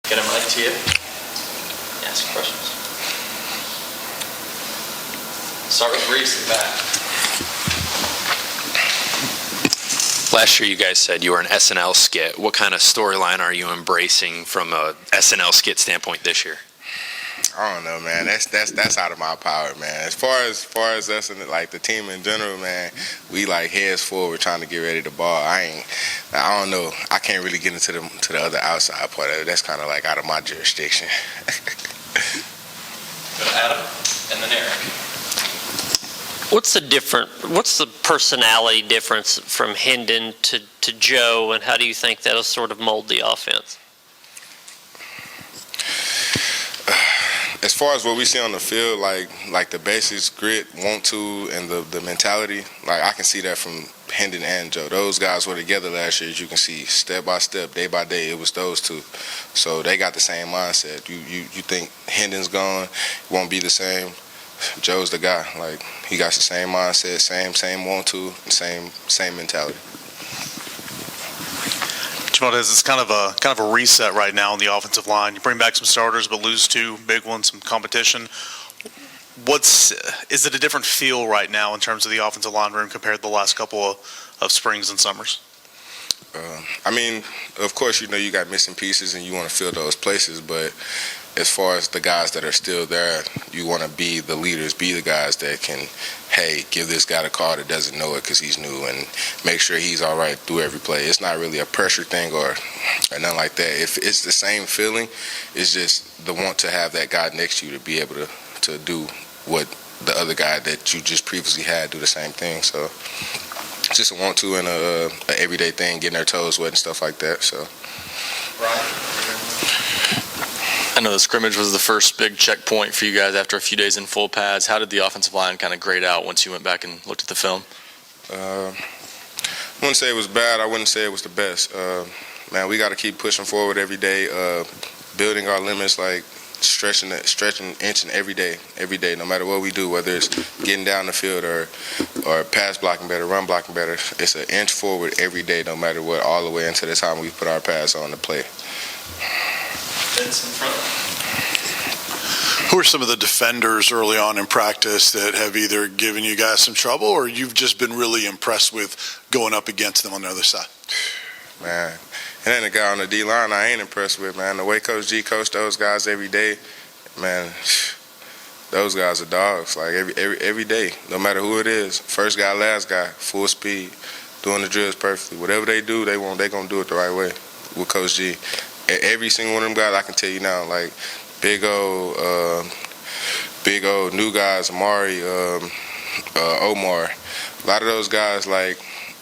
Get a mic to you. Ask questions. Start with Reese in the back. Last year you guys said you were an SNL skit. What kind of storyline are you embracing from a SNL skit standpoint this year? I don't know, man. That's out of my power, man. As far as us and like the team in general, man, we like heads forward trying to get ready to ball. I don't know. I can't really get into the other outside part of it. That's kind of like out of my jurisdiction. Go to Adam and then Eric. What's the personality difference from Hendon to Joe, and how do you think that'll sort of mold the offense? As far as what we see on the field, like the basics, grit, want to, and the mentality, like I can see that from Hendon and Joe. Those guys were together last year, as you can see, step by step, day by day. It was those two, so they got the same mindset. You think Hendon's gone, it won't be the same. Joe's the guy. Like he got the same mindset, same want to, and same mentality. Javontez, it's kind of a reset right now on the offensive line. You bring back some starters, but lose two big ones, some competition. Is it a different feel right now in terms of the offensive line room compared to the last couple of springs and summers? I mean, of course, you know you got missing pieces and you want to fill those places, but as far as the guys that are still there, you want to be the leaders, be the guys that can, hey, give this guy a call that doesn't know it because he's new and make sure he's all right through every play. It's not really a pressure thing or nothing like that. If it's the same feeling, it's just the want to have that guy next to you to be able to do what the other guy that you just previously had do the same thing. So it's just a want to and a everyday thing, getting their toes wet and stuff like that. So. I know the scrimmage was the first big checkpoint for you guys after a few days in full pads. How did the offensive line kind of grade out once you went back and looked at the film? I wouldn't say it was bad. I wouldn't say it was the best. Man, we got to keep pushing forward every day, building our limits, like stretching, inching every day, no matter what we do, whether it's getting down the field or pass blocking better, run blocking better. It's an inch forward every day, no matter what, all the way until the time we put our pass on the play. Who are some of the defenders early on in practice that have either given you guys some trouble or you've just been really impressed with going up against them on the other side? Man, and then the guy on the D-line I ain't impressed with, man. The way Coach G coached those guys every day, man, those guys are dogs. Like every day, no matter who it is, first guy, last guy, full speed, doing the drills perfectly. Whatever they do, they gonna do it the right way with Coach G. Every single one of them guys, I can tell you now, like big old new guys, Amari, Omar. A lot of those guys like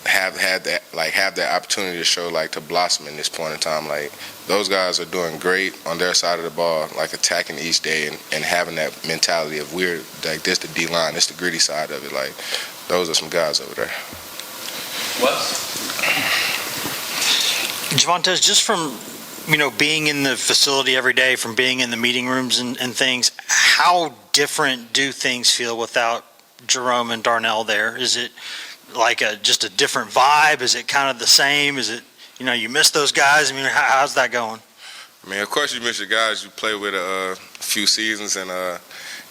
have that opportunity to show, like, to blossom in this point in time. Like those guys are doing great on their side of the ball, like attacking each day and having that mentality of we're like this the D line, this the gritty side of it. Like those are some guys over there. Javontez, just from being in the facility every day, from being in the meeting rooms and things, how different do things feel without Jerome and Darnell there? Is it like just a different vibe? Is it kind of the same? Is it, you miss those guys? I mean, how's that going? I mean, of course you miss your guys you play with a few seasons and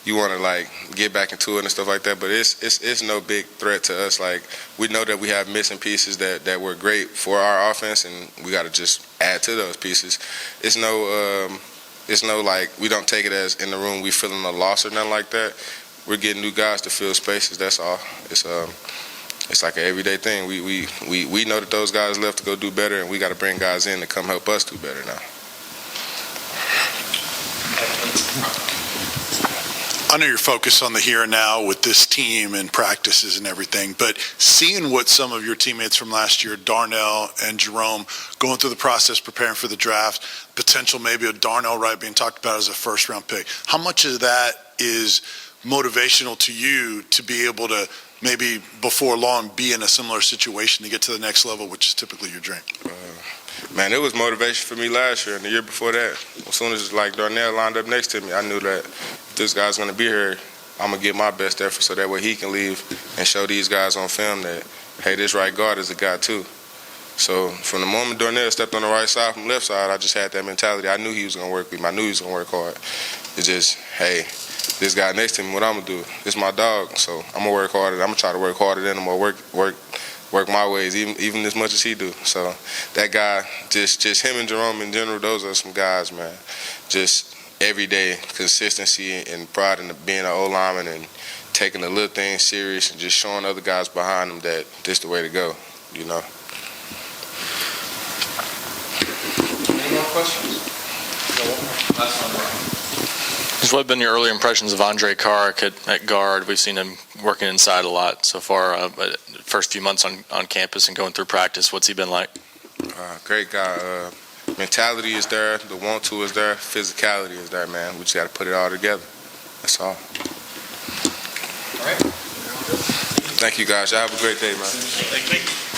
you want to like get back into it and stuff like that, but it's no big threat to us. Like we know that we have missing pieces that were great for our offense, and we got to just add to those pieces. It's no like we don't take it as in the room we feeling a loss or nothing like that. We're getting new guys to fill spaces. That's all. It's like an everyday thing. We know that those guys left to go do better, and we got to bring guys in to come help us do better now. I know you're focused on the here and now with this team and practices and everything, but seeing what some of your teammates from last year, Darnell and Jerome, going through the process preparing for the draft, potential maybe of Darnell Wright being talked about as a first-round pick, how much of that is motivational to you to be able to maybe before long be in a similar situation to get to the next level, which is typically your dream? Man, it was motivation for me last year and the year before that. As soon as like Darnell lined up next to me, I knew that if this guy's going to be here, I'm going to give my best effort so that way he can leave and show these guys on film that, hey, this right guard is a guy too. So from the moment Darnell stepped on the right side from left side, I just had that mentality. I knew he was going to work with me. I knew he was going to work hard. It's just, hey, this guy next to me, what I'm going to do? This my dog, so I'm going to work harder. I'm going to try to work harder than him, or work my ways, even as much as he do. So that guy, just him and Jerome in general, those are some guys, man. Just every day, consistency and pride in being an O-lineman and taking the little things serious and just showing other guys behind them that this the way to go, you know. Any more questions? What have been your early impressions of Andre Carrick at guard? We've seen him working inside a lot so far. But first few months on campus and going through practice, what's he been like? Great guy. Mentality is there. The want to is there. Physicality is there, man. We just got to put it all together. That's all. All right. Thank you, guys. Y'all have a great day, man. Thank you.